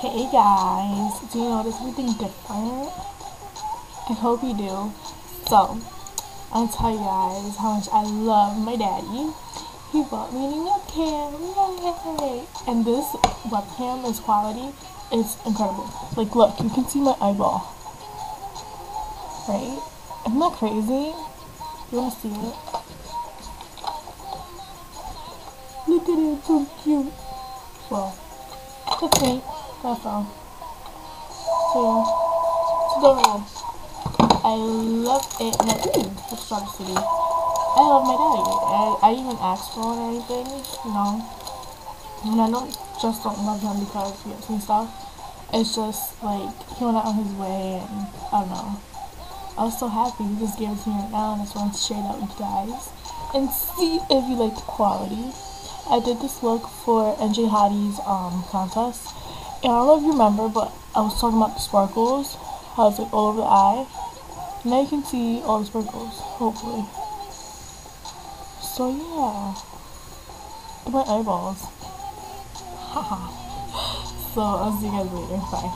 Hey guys, do you notice anything different? I hope you do. So, I'll tell you guys how much I love my daddy. He bought me a new webcam, yay! And this webcam, this quality, is incredible. Like, look, you can see my eyeball, right? Isn't that crazy? You wanna see it? Look at it, so cute. Well, that's me. That's all. So yeah, it's adorable. I love it. And let's start the city. I love my daddy. I even asked for it or anything, you know. And I don't love him because he gets me stuff. It's just like he went out on his way, and I don't know. I was so happy he just gave it to me right now, and I just wanted to share that with you guys and see if you like the quality. I did this look for NJ Hottie's contest, and I don't know if you remember, but I was talking about the sparkles, how it's like all over the eye. Now you can see all the sparkles, hopefully. So yeah, look at my eyeballs. Haha. So I'll see you guys later. Bye.